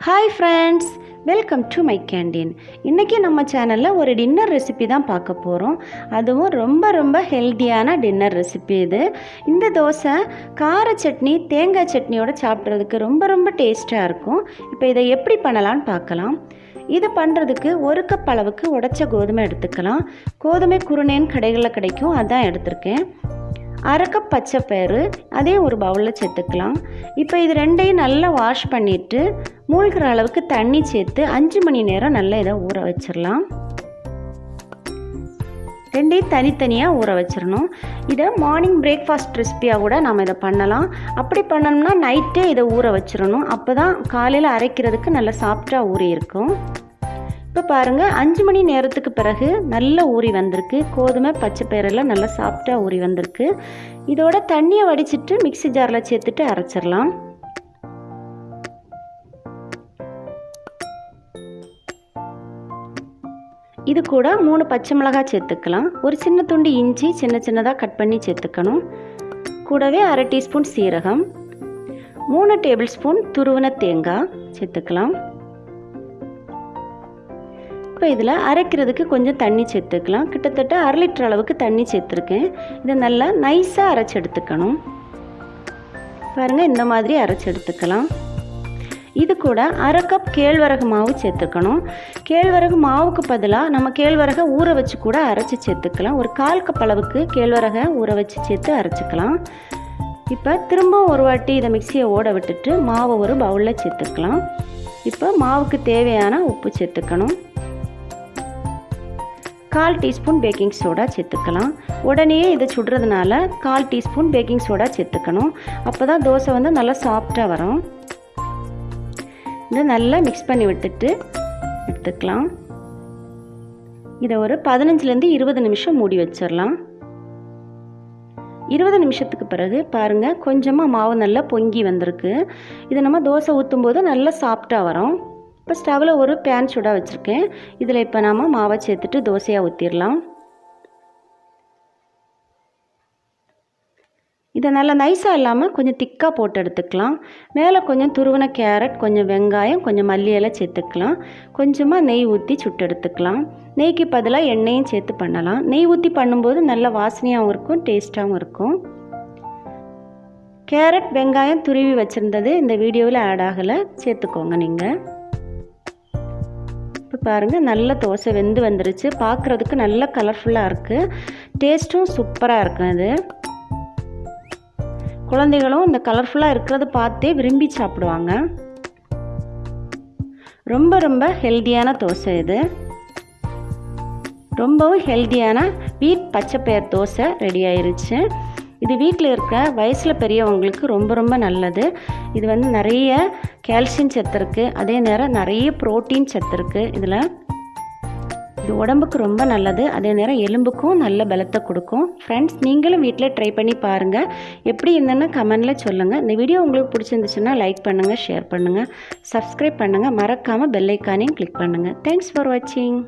Hi friends, welcome to my canteen. இன்றைக்கி நம்ம சேனலில் ஒரு டின்னர் ரெசிபி தான் பார்க்க போகிறோம். அதுவும் ரொம்ப ஹெல்த்தியான டின்னர் ரெசிபி இது. இந்த தோசை கார சட்னி தேங்காய் சட்னியோடு சாப்பிட்றதுக்கு ரொம்ப டேஸ்ட்டாக இருக்கும். இப்போ இதை எப்படி பண்ணலான்னு பார்க்கலாம். இது பண்ணுறதுக்கு 1 கப் அளவுக்கு உடைச்ச கோதுமை எடுத்துக்கலாம். கோதுமை குருணேன்னு கடைகளில் கிடைக்கும், அதான் எடுத்திருக்கேன். 1/2 கப் பச்சை பயிறு அதையும் ஒரு பவுலில் சேர்த்துக்கலாம். இப்போ இது ரெண்டையும் நல்லா வாஷ் பண்ணிவிட்டு மூழ்கிற அளவுக்கு தண்ணி சேர்த்து 5 மணி நேரம் நல்லா இதை ஊற வச்சிடலாம். ரெண்டையும் தனித்தனியாக ஊற வச்சிடணும். இதை மார்னிங் பிரேக்ஃபாஸ்ட் ரெசிபியாக கூட நம்ம இதை பண்ணலாம். அப்படி பண்ணணும்னா நைட்டே இதை ஊற வச்சிடணும். அப்போ தான் காலையில் அரைக்கிறதுக்கு நல்லா சாஃப்டாக ஊறி இருக்கும். இப்போ பாருங்கள், 5 மணி நேரத்துக்கு பிறகு நல்லா ஊறி வந்திருக்கு. கோதுமை பச்சை பயிரெல்லாம் நல்லா சாஃப்டாக ஊறி வந்திருக்கு. இதோட தண்ணியை வடிச்சிட்டு மிக்ஸி ஜாரில் சேர்த்துட்டு அரைச்சிடலாம். இது கூட 3 பச்சை மிளகாய் சேர்த்துக்கலாம். ஒரு சின்ன துண்டு இஞ்சி சின்னதாக கட் பண்ணி சேர்த்துக்கணும். கூடவே 1/2 டீஸ்பூன் சீரகம், 3 டேபிள் ஸ்பூன் துருவின தேங்காய் சேர்த்துக்கலாம். இப்போ இதில் அரைக்கிறதுக்கு கொஞ்சம் தண்ணி சேர்த்துக்கலாம். கிட்டத்தட்ட 1/2 லிட்டர் அளவுக்கு தண்ணி சேர்த்துருக்கேன். இதை நல்லா நைஸாக அரைச்சி எடுத்துக்கணும். பாருங்கள், இந்த மாதிரி அரைச்சி எடுத்துக்கலாம். இது கூட 1/2 கப் கேழ்வரகு மாவு சேர்த்துக்கணும். கேழ்வரகு மாவுக்கு பதிலாக நம்ம கேழ்வரகை ஊற வச்சு கூட அரைச்சி சேர்த்துக்கலாம். ஒரு 1/4 கப் அளவுக்கு கேழ்வரகை ஊற வச்சு சேர்த்து அரைச்சிக்கலாம். இப்போ திரும்பவும் ஒரு வாட்டி இதை மிக்சியை ஓட விட்டுட்டு மாவை ஒரு பவுலில் சேர்த்துக்கலாம். இப்போ மாவுக்கு தேவையான உப்பு சேர்த்துக்கணும். 1/4 டீஸ்பூன் பேக்கிங் சோடா சேர்த்துக்கலாம். உடனே இதை சுடுறதுனால 1/4 டீஸ்பூன் பேக்கிங் சோடா சேர்த்துக்கணும். அப்போ தான் தோசை வந்து நல்லா சாஃப்டாக வரும். இதை நல்லா மிக்ஸ் பண்ணி விட்டுட்டு எடுத்துக்கலாம். இதை ஒரு 15லேருந்து 20 நிமிஷம் மூடி வச்சிடலாம். 20 நிமிஷத்துக்கு பிறகு பாருங்கள், கொஞ்சமாக மாவு நல்லா பொங்கி வந்திருக்கு. இதை நம்ம தோசை ஊற்றும் போது நல்லா சாஃப்டாக வரும். இப்போ ஸ்டவ்வில் ஒரு பேன் சூடாக வச்சுருக்கேன். இதில் இப்போ நாம் மாவை சேர்த்துட்டு தோசையாக ஊற்றிடலாம். இதை நல்லா நைஸாக இல்லாமல் கொஞ்சம் திக்காக போட்டு எடுத்துக்கலாம். மேலே கொஞ்சம் துருவின கேரட், கொஞ்சம் வெங்காயம், கொஞ்சம் மல்லி இலை சேர்த்துக்கலாம். கொஞ்சமாக நெய் ஊற்றி சுட்டு எடுத்துக்கலாம். நெய்க்கு பதிலாக எண்ணெயும் சேர்த்து பண்ணலாம். நெய் ஊற்றி பண்ணும்போது நல்ல வாசனையாகவும் இருக்கும், டேஸ்ட்டாகவும் இருக்கும். கேரட் வெங்காயம் துருவி வச்சுருந்தது இந்த வீடியோவில் ஆட் ஆகலை, சேர்த்துக்கோங்க நீங்கள். இப்போ பாருங்கள், நல்ல தோசை வெந்து வந்துருச்சு. பார்க்குறதுக்கு நல்ல கலர்ஃபுல்லாக இருக்குது. டேஸ்ட்டும் சூப்பராக இருக்கும். இது குழந்தைகளும் இந்த கலர்ஃபுல்லாக இருக்கிறத பார்த்தே விரும்பி சாப்பிடுவாங்க. ரொம்ப ஹெல்த்தியான தோசை இது. ரொம்பவும் ஹெல்த்தியான வீட் பச்சைப்பயிர் தோசை ரெடி ஆயிருச்சு. இது வீட்டில் இருக்கிற வயசில் பெரியவங்களுக்கு ரொம்ப நல்லது. இது வந்து நிறைய கால்சியம் சத்து இருக்குது. அதே நேரம் நிறைய புரோட்டீன் சத்து இருக்குது இதில். இது உடம்புக்கு ரொம்ப நல்லது. அதே நேரம் எலும்புக்கும் நல்ல பலத்தை கொடுக்கும். ஃப்ரெண்ட்ஸ், நீங்களும் வீட்டில் ட்ரை பண்ணி பாருங்கள். எப்படி இருந்ததுன்னு கமெண்டில் சொல்லுங்கள். இந்த வீடியோ உங்களுக்கு பிடிச்சிருந்துச்சுன்னா லைக் பண்ணுங்கள், ஷேர் பண்ணுங்கள், சப்ஸ்கிரைப் பண்ணுங்கள். மறக்காமல் பெல் ஐக்கானையும் கிளிக் பண்ணுங்கள். தேங்க்ஸ் ஃபார் வாட்சிங்.